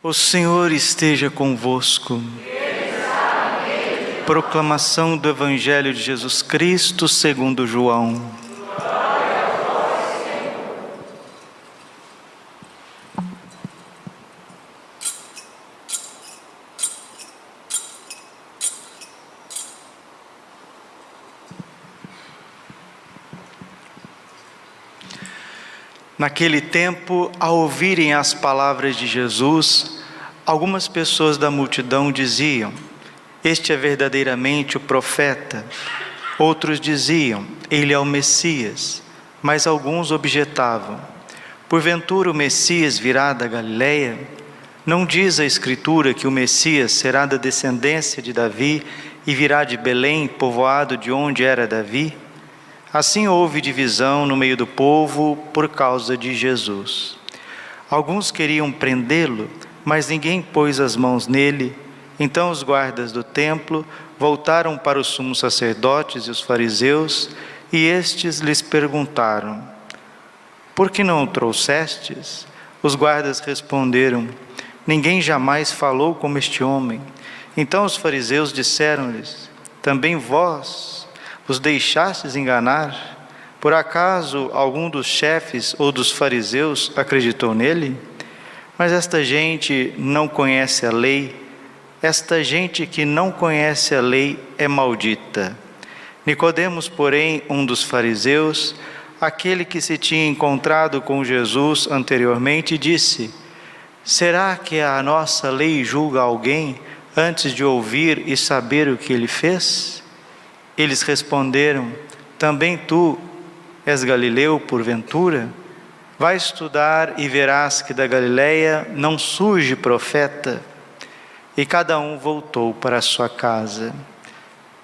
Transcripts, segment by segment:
O Senhor esteja convosco. Proclamação do Evangelho de Jesus Cristo segundo João. Naquele tempo, ao ouvirem as palavras de Jesus, algumas pessoas da multidão diziam: "Este é verdadeiramente o profeta." Outros diziam: "Ele é o Messias." Mas alguns objetavam: "Porventura o Messias virá da Galileia? Não diz a Escritura que o Messias será da descendência de Davi e virá de Belém, povoado de onde era Davi?" Assim houve divisão no meio do povo por causa de Jesus. Alguns queriam prendê-lo, mas ninguém pôs as mãos nele. Então os guardas do templo voltaram para os sumos sacerdotes e os fariseus, e estes lhes perguntaram: "Por que não o trouxestes?" Os guardas responderam: "Ninguém jamais falou como este homem." Então os fariseus disseram-lhes: "Também vós os deixastes enganar? Por acaso algum dos chefes ou dos fariseus acreditou nele? Mas esta gente não conhece a lei. Esta gente que não conhece a lei é maldita." Nicodemos, porém, um dos fariseus, aquele que se tinha encontrado com Jesus anteriormente, disse: "Será que a nossa lei julga alguém antes de ouvir e saber o que ele fez?" Eles responderam: "Também tu és galileu, porventura? Vai estudar e verás que da Galileia não surge profeta." E cada um voltou para a sua casa.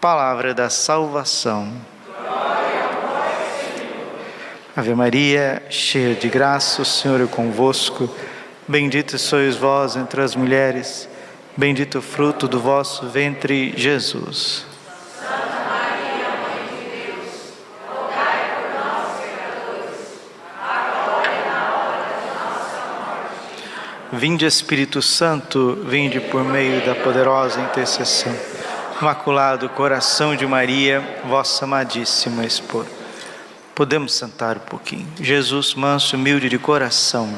Palavra da salvação. Glória a vós, Senhor. Ave Maria, cheia de graça, o Senhor é convosco. Bendita sois vós entre as mulheres, bendito o fruto do vosso ventre, Jesus. Vinde, Espírito Santo, vinde por meio da poderosa intercessão. Imaculado coração de Maria, vossa amadíssima esposa. Podemos sentar um pouquinho. Jesus, manso e humilde de coração.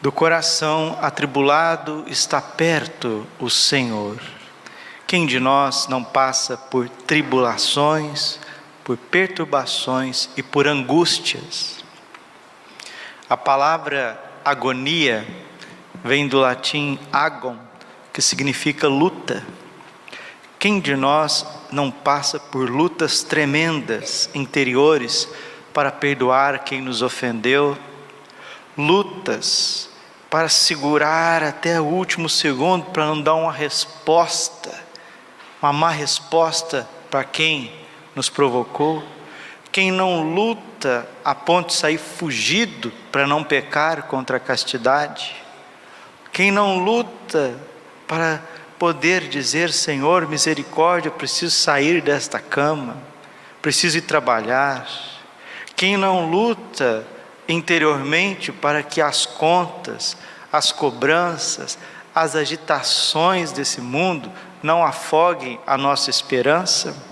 Do coração atribulado está perto o Senhor. Quem de nós não passa por tribulações, por perturbações e por angústias? A palavra agonia vem do latim agon, que significa luta. Quem de nós não passa por lutas tremendas interiores para perdoar quem nos ofendeu? Lutas para segurar até o último segundo para não dar uma resposta, uma má resposta para quem nos provocou? Quem não luta a ponto de sair fugido para não pecar contra a castidade? Quem não luta para poder dizer: Senhor, misericórdia, preciso sair desta cama, preciso ir trabalhar? Quem não luta interiormente para que as contas, as cobranças, as agitações desse mundo não afoguem a nossa esperança?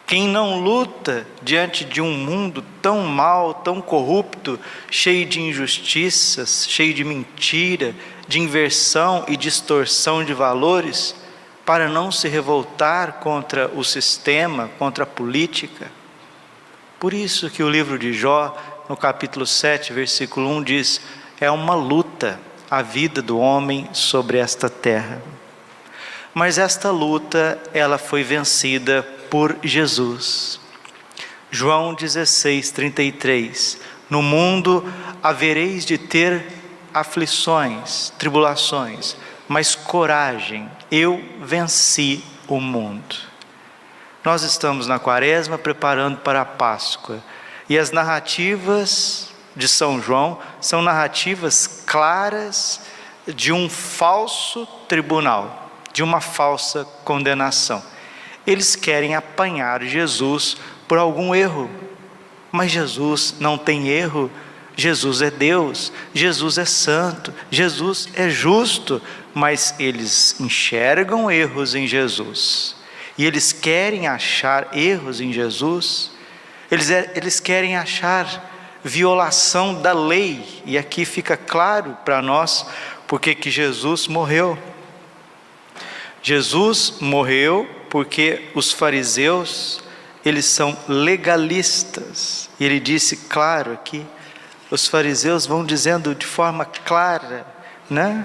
Quem não luta diante de um mundo tão mau, tão corrupto, cheio de injustiças, cheio de mentira, de inversão e distorção de valores, para não se revoltar contra o sistema, contra a política? Por isso que o livro de Jó, no capítulo 7, versículo 1, diz: é uma luta a vida do homem sobre esta terra. Mas esta luta, ela foi vencida por Jesus. João 16, 33. No mundo havereis de ter aflições, tribulações, mas coragem, eu venci o mundo. Nós estamos na Quaresma preparando para a Páscoa, e as narrativas de São João são narrativas claras de um falso tribunal, de uma falsa condenação. Eles querem apanhar Jesus por algum erro. Mas Jesus não tem erro. Jesus é Deus, Jesus é santo, Jesus é justo, mas eles enxergam erros em Jesus, e eles querem achar erros em Jesus, eles querem achar violação da lei, e aqui fica claro para nós porque que Jesus morreu. Jesus morreu porque os fariseus, eles são legalistas, e ele disse claro aqui, os fariseus vão dizendo de forma clara, né?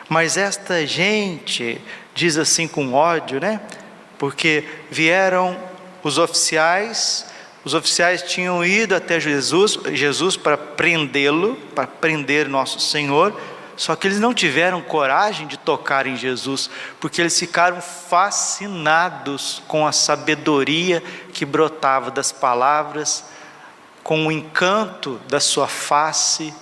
Mas esta gente diz assim com ódio, né? Porque vieram os oficiais tinham ido até Jesus para prendê-lo, para prender nosso Senhor, só que eles não tiveram coragem de tocar em Jesus, porque eles ficaram fascinados com a sabedoria que brotava das palavras, com o encanto da sua face,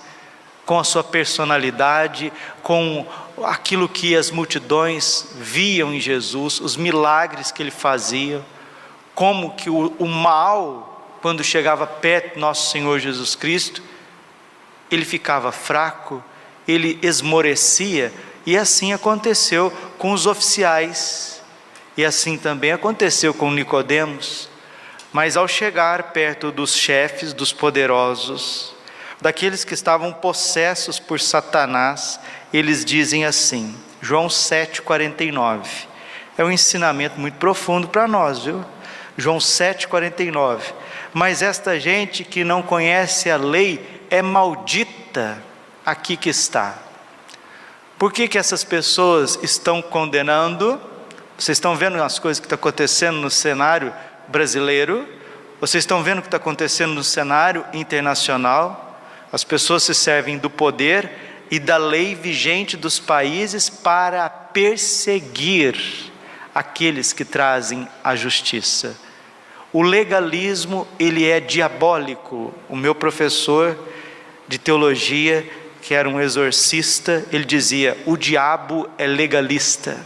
com a sua personalidade, com aquilo que as multidões viam em Jesus, os milagres que ele fazia, como que o mal, quando chegava perto do nosso Senhor Jesus Cristo, ele ficava fraco, ele esmorecia, e assim aconteceu com os oficiais, e assim também aconteceu com Nicodemos. Mas ao chegar perto dos chefes, dos poderosos, daqueles que estavam possessos por Satanás, eles dizem assim, João 7,49, é um ensinamento muito profundo para nós, viu? João 7,49, mas esta gente que não conhece a lei é maldita, aqui que está. Por que essas pessoas estão condenando? Vocês estão vendo as coisas que estão acontecendo no cenário brasileiro, vocês estão vendo o que está acontecendo no cenário internacional, as pessoas se servem do poder e da lei vigente dos países para perseguir aqueles que trazem a justiça. O legalismo, ele é diabólico. O meu professor de teologia, que era um exorcista, ele dizia, o diabo é legalista.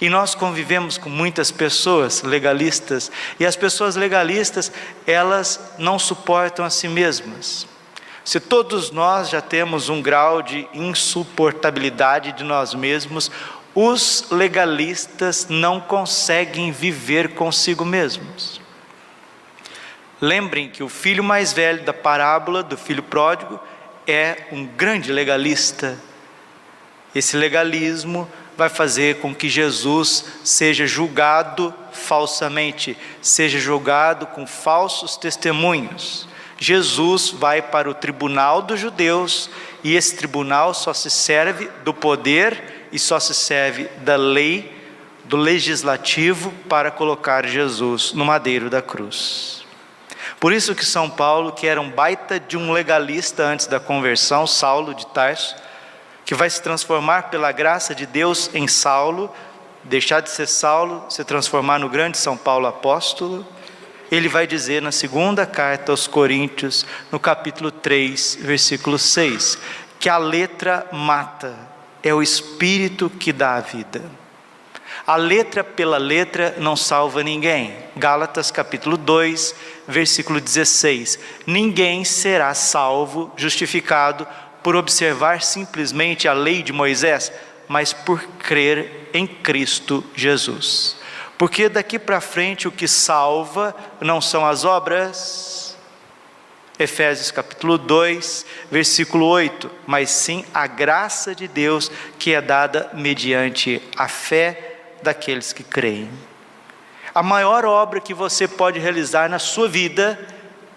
E nós convivemos com muitas pessoas legalistas, e as pessoas legalistas, elas não suportam a si mesmas. Se todos nós já temos um grau de insuportabilidade de nós mesmos, os legalistas não conseguem viver consigo mesmos. Lembrem que o filho mais velho da parábola do filho pródigo é um grande legalista. Esse legalismo vai fazer com que Jesus seja julgado falsamente, seja julgado com falsos testemunhos. Jesus vai para o tribunal dos judeus, e esse tribunal só se serve do poder e só se serve da lei, do legislativo, para colocar Jesus no madeiro da cruz. Por isso que São Paulo, que era um baita de um legalista antes da conversão, Saulo de Tarso, que vai se transformar pela graça de Deus em Saulo, deixar de ser Saulo, se transformar no grande São Paulo apóstolo, ele vai dizer na segunda carta aos Coríntios, no capítulo 3, versículo 6, que a letra mata, é o Espírito que dá a vida. A letra pela letra não salva ninguém. Gálatas capítulo 2, versículo 16, ninguém será salvo, justificado, por observar simplesmente a lei de Moisés, mas por crer em Cristo Jesus. Porque daqui para frente o que salva não são as obras, Efésios capítulo 2, versículo 8, mas sim a graça de Deus que é dada mediante a fé daqueles que creem. A maior obra que você pode realizar na sua vida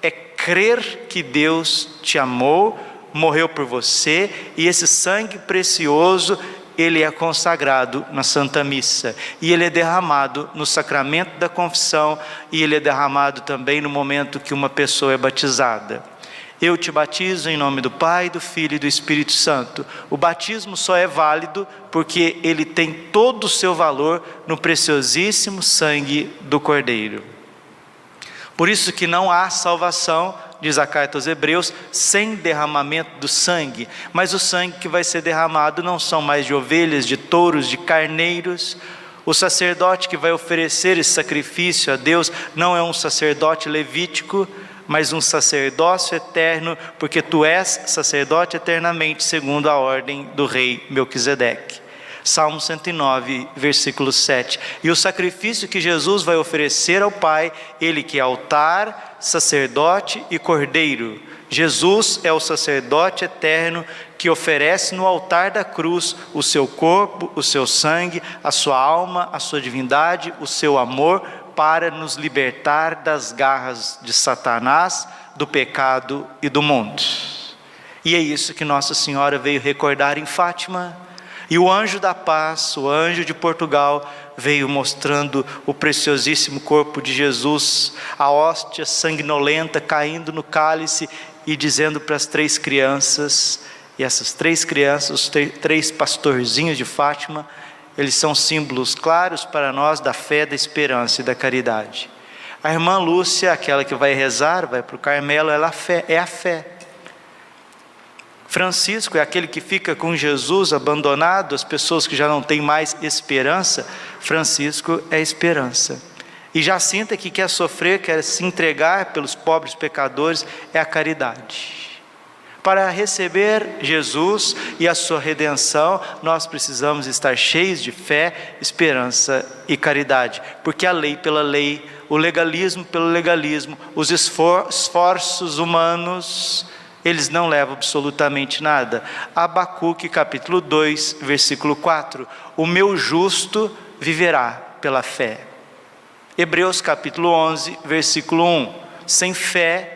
é crer que Deus te amou, morreu por você, e esse sangue precioso, ele é consagrado na Santa Missa, e ele é derramado no sacramento da confissão, e ele é derramado também no momento que uma pessoa é batizada. Eu te batizo em nome do Pai, do Filho e do Espírito Santo. O batismo só é válido porque ele tem todo o seu valor no preciosíssimo sangue do Cordeiro. Por isso que não há salvação, diz a carta aos Hebreus, sem derramamento do sangue. Mas o sangue que vai ser derramado não são mais de ovelhas, de touros, de carneiros. O sacerdote que vai oferecer esse sacrifício a Deus não é um sacerdote levítico, mas um sacerdócio eterno, porque tu és sacerdote eternamente, segundo a ordem do rei Melquisedeque. Salmo 109, versículo 7. E o sacrifício que Jesus vai oferecer ao Pai, ele que é altar, sacerdote e cordeiro. Jesus é o sacerdote eterno que oferece no altar da cruz o seu corpo, o seu sangue, a sua alma, a sua divindade, o seu amor, para nos libertar das garras de Satanás, do pecado e do mundo. E é isso que Nossa Senhora veio recordar em Fátima. E o anjo da paz, o anjo de Portugal, veio mostrando o preciosíssimo corpo de Jesus, a hóstia sanguinolenta caindo no cálice e dizendo para as 3 crianças, e essas 3 crianças, os 3 pastorzinhos de Fátima, eles são símbolos claros para nós da fé, da esperança e da caridade. A irmã Lúcia, aquela que vai rezar, vai para o Carmelo, ela é a fé. Francisco é aquele que fica com Jesus abandonado, as pessoas que já não têm mais esperança. Francisco é esperança. E Jacinta, que quer sofrer, quer se entregar pelos pobres pecadores, é a caridade. Para receber Jesus e a sua redenção, nós precisamos estar cheios de fé, esperança e caridade. Porque a lei pela lei, o legalismo pelo legalismo, os esforços humanos, eles não levam absolutamente nada. Abacuque capítulo 2, versículo 4. O meu justo viverá pela fé. Hebreus capítulo 11, versículo 1. Sem fé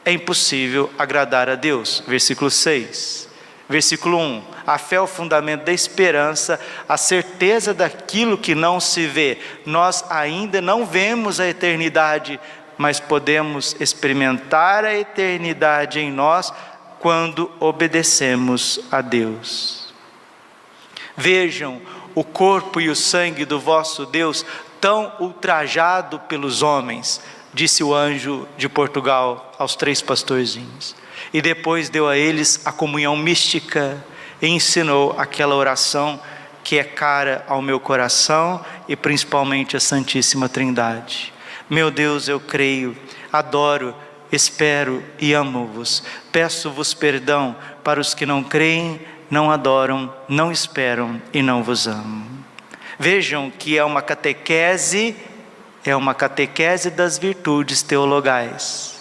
é impossível agradar a Deus. Versículo 6. Versículo 1. A fé é o fundamento da esperança, a certeza daquilo que não se vê. Nós ainda não vemos a eternidade, mas podemos experimentar a eternidade em nós quando obedecemos a Deus. Vejam o corpo e o sangue do vosso Deus tão ultrajado pelos homens, disse o anjo de Portugal aos 3 pastorzinhos. E depois deu a eles a comunhão mística e ensinou aquela oração que é cara ao meu coração e principalmente a Santíssima Trindade. Meu Deus, eu creio, adoro, espero e amo-vos. Peço-vos perdão para os que não creem, não adoram, não esperam e não vos amam. Vejam que é uma catequese das virtudes teologais.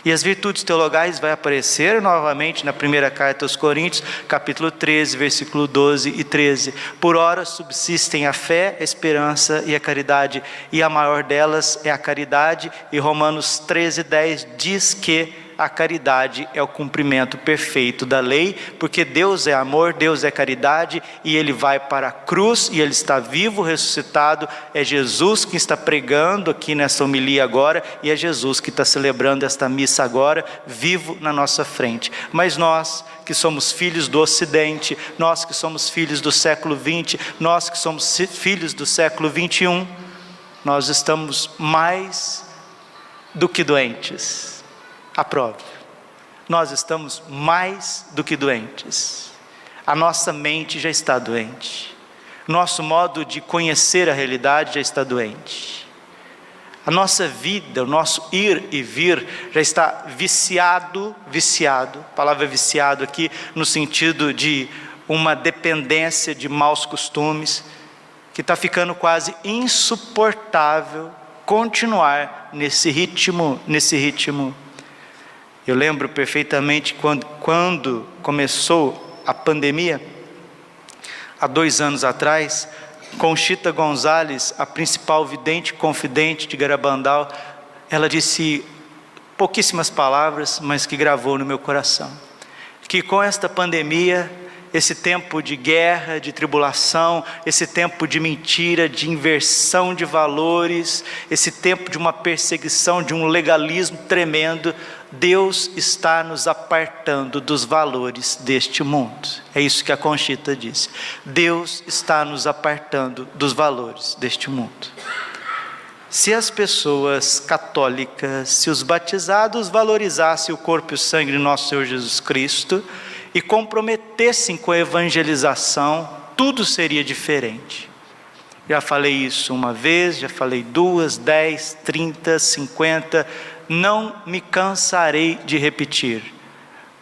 E as virtudes teologais vai aparecer novamente na primeira carta aos Coríntios, capítulo 13, versículo 12 e 13. Por ora subsistem a fé, a esperança e a caridade, e a maior delas é a caridade, e Romanos 13, 10 diz que a caridade é o cumprimento perfeito da lei, porque Deus é amor, Deus é caridade, e Ele vai para a cruz, e Ele está vivo, ressuscitado. É Jesus que está pregando aqui nessa homilia agora, e é Jesus que está celebrando esta missa agora, vivo na nossa frente. Mas nós que somos filhos do Ocidente, nós que somos filhos do século 20, nós que somos filhos do século 21, nós estamos mais do que doentes. Aprove. Nós estamos mais do que doentes. A nossa mente já está doente. Nosso modo de conhecer a realidade já está doente. A nossa vida, o nosso ir e vir já está viciado. A palavra viciado aqui no sentido de uma dependência de maus costumes, que está ficando quase insuportável continuar nesse ritmo. Eu lembro perfeitamente quando começou a pandemia, há 2 anos atrás, Conchita Gonzalez, a principal vidente confidente de Garabandal, ela disse pouquíssimas palavras, mas que gravou no meu coração, que com esta pandemia, esse tempo de guerra, de tribulação, esse tempo de mentira, de inversão de valores, esse tempo de uma perseguição, de um legalismo tremendo, Deus está nos apartando dos valores deste mundo. É isso que a Conchita disse. Deus está nos apartando dos valores deste mundo. Se as pessoas católicas, se os batizados valorizassem o corpo e o sangue de nosso Senhor Jesus Cristo e comprometessem com a evangelização, tudo seria diferente. Já falei isso uma vez, já falei 2, 10, 30, 50, não me cansarei de repetir.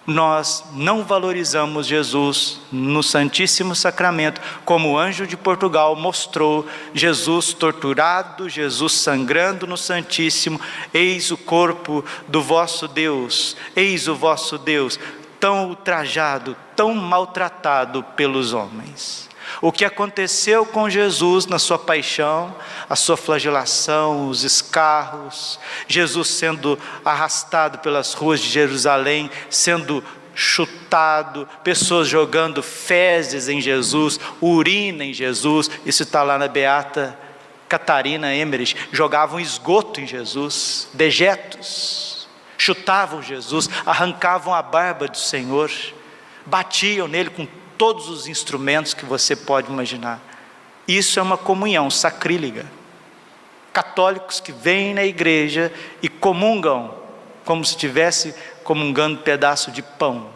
Nós não valorizamos Jesus no Santíssimo Sacramento, como o anjo de Portugal mostrou, Jesus torturado, Jesus sangrando no Santíssimo. Eis o corpo do vosso Deus, eis o vosso Deus, tão ultrajado, tão maltratado pelos homens. O que aconteceu com Jesus na sua paixão, a sua flagelação, os escarros, Jesus sendo arrastado pelas ruas de Jerusalém, sendo chutado, pessoas jogando fezes em Jesus, urina em Jesus, isso está lá na Beata Catarina Emmerich, jogavam esgoto em Jesus, dejetos, chutavam Jesus, arrancavam a barba do Senhor, batiam nele com todos os instrumentos que você pode imaginar. Isso é uma comunhão sacrílega. Católicos que vêm na igreja e comungam como se estivesse comungando um pedaço de pão.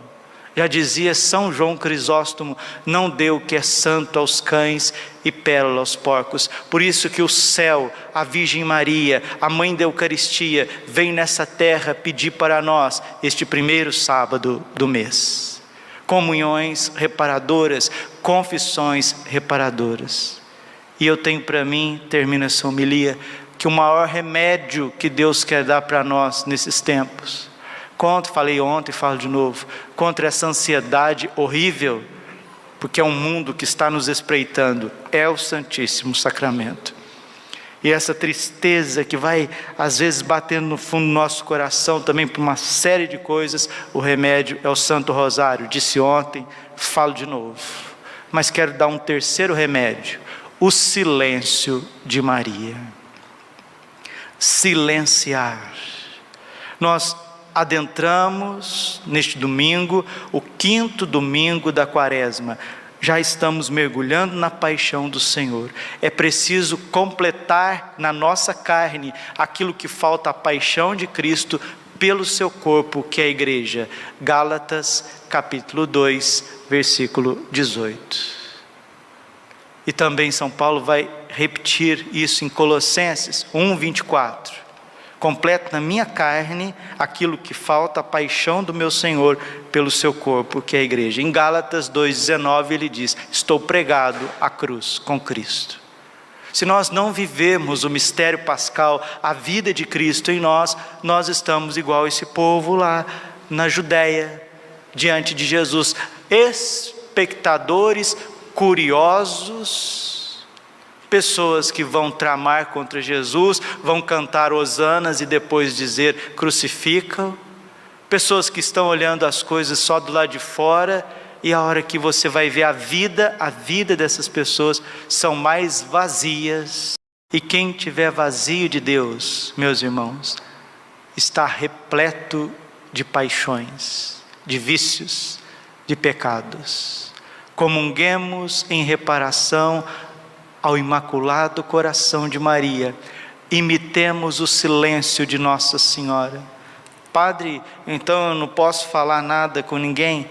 Já dizia São João Crisóstomo: não dê o que é santo aos cães e pérola aos porcos. Por isso que o céu, a Virgem Maria, a Mãe da Eucaristia, vem nessa terra pedir para nós este primeiro sábado do mês. Comunhões reparadoras, confissões reparadoras. E eu tenho para mim, termino essa homilia, que o maior remédio que Deus quer dar para nós nesses tempos, falei ontem, falo de novo, contra essa ansiedade horrível, porque é um mundo que está nos espreitando, é o Santíssimo Sacramento. E essa tristeza que vai às vezes batendo no fundo do nosso coração também por uma série de coisas, o remédio é o Santo Rosário. Disse ontem, falo de novo, mas quero dar um terceiro remédio: o silêncio de Maria. Silenciar. Nós adentramos neste domingo, o 5º domingo da Quaresma. Já estamos mergulhando na paixão do Senhor. É preciso completar na nossa carne aquilo que falta à paixão de Cristo pelo seu corpo, que é a igreja. Gálatas capítulo 2, versículo 18. E também São Paulo vai repetir isso em Colossenses 1, 24. Completo na minha carne aquilo que falta, a paixão do meu Senhor pelo seu corpo, que é a igreja. Em Gálatas 2,19 ele diz: estou pregado à cruz com Cristo. Se nós não vivemos o mistério pascal, a vida de Cristo em nós, nós estamos igual esse povo lá na Judéia, diante de Jesus, espectadores, curiosos, pessoas que vão tramar contra Jesus, vão cantar hosanas e depois dizer crucifica-o, pessoas que estão olhando as coisas só do lado de fora, e a hora que você vai ver a vida dessas pessoas são mais vazias. E quem tiver vazio de Deus, meus irmãos, está repleto de paixões, de vícios, de pecados. Comunguemos em reparação ao Imaculado Coração de Maria, imitemos o silêncio de Nossa Senhora. Padre, então eu não posso falar nada com ninguém?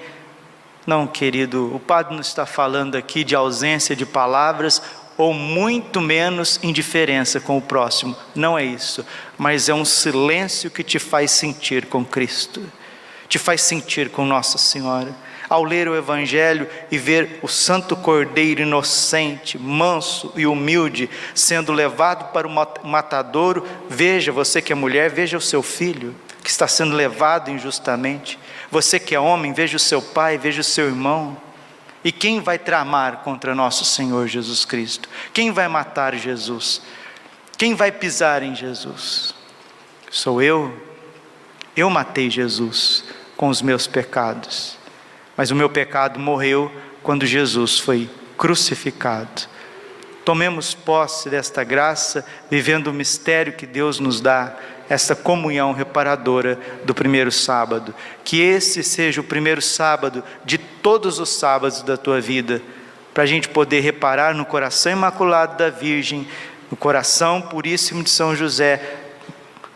Não, querido, o padre não está falando aqui de ausência de palavras, ou muito menos indiferença com o próximo, não é isso, mas é um silêncio que te faz sentir com Cristo, te faz sentir com Nossa Senhora. Ao ler o Evangelho e ver o Santo Cordeiro inocente, manso e humilde, sendo levado para o matadouro, veja, você que é mulher, veja o seu filho, que está sendo levado injustamente. Você que é homem, veja o seu pai, veja o seu irmão. E quem vai tramar contra nosso Senhor Jesus Cristo? Quem vai matar Jesus? Quem vai pisar em Jesus? Sou eu. Eu matei Jesus com os meus pecados. Mas o meu pecado morreu quando Jesus foi crucificado. Tomemos posse desta graça, vivendo o mistério que Deus nos dá, essa comunhão reparadora do primeiro sábado. Que esse seja o primeiro sábado de todos os sábados da tua vida, para a gente poder reparar no coração imaculado da Virgem, no coração puríssimo de São José,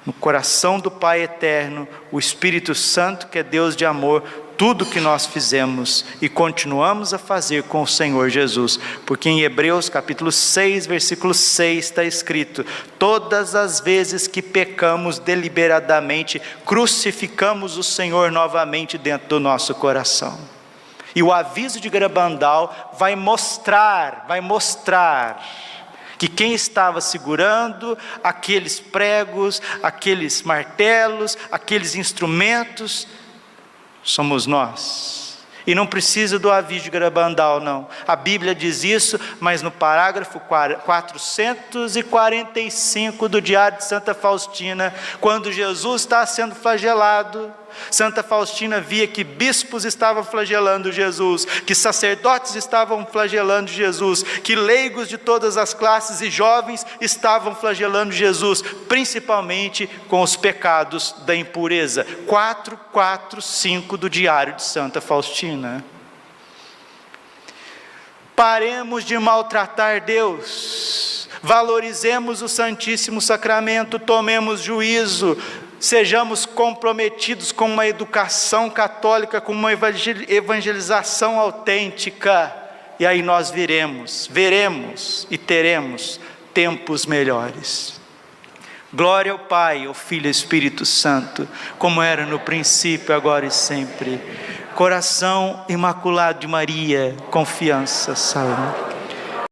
no coração do Pai eterno, o Espírito Santo, que é Deus de amor, tudo que nós fizemos e continuamos a fazer com o Senhor Jesus, porque em Hebreus capítulo 6, versículo 6 está escrito: todas as vezes que pecamos deliberadamente, crucificamos o Senhor novamente dentro do nosso coração. E o aviso de Garabandal vai mostrar que quem estava segurando aqueles pregos, aqueles martelos, aqueles instrumentos, somos nós. E não precisa do aviso de Garabandal, não. A Bíblia diz isso, mas no parágrafo 445 do Diário de Santa Faustina, quando Jesus está sendo flagelado, Santa Faustina via que bispos estavam flagelando Jesus, que sacerdotes estavam flagelando Jesus, que leigos de todas as classes e jovens estavam flagelando Jesus, principalmente com os pecados da impureza. 445 do Diário de Santa Faustina. Paremos de maltratar Deus, valorizemos o Santíssimo Sacramento, tomemos juízo, sejamos comprometidos com uma educação católica, com uma evangelização autêntica, e aí nós veremos e teremos tempos melhores. Glória ao Pai, ao Filho e ao Espírito Santo, como era no princípio, agora e sempre. Coração imaculado de Maria, confiança, saúde.